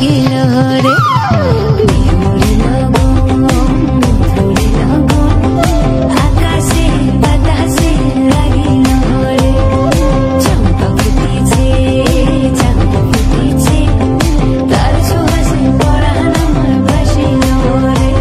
লাগিল রে আকাশে বাতাসে লাগিল রে চম্পা ফুটিছে চাঁদ ফুটিছে তার সুবাসে পরাণ আমার ভাসিল রে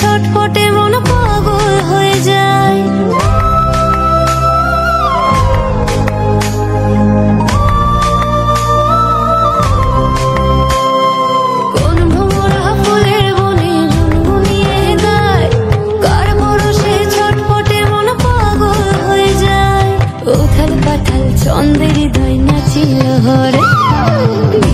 ছটপটে মন পাগল হয়ে যায় কোন ভোমরা ফুলের বনে গুনগুনিয়ে গায় কার পরশে ছটপটে মন পাগল হয়ে যায় উথাল পাথাল ছন্দে হৃদয় নাচিল রে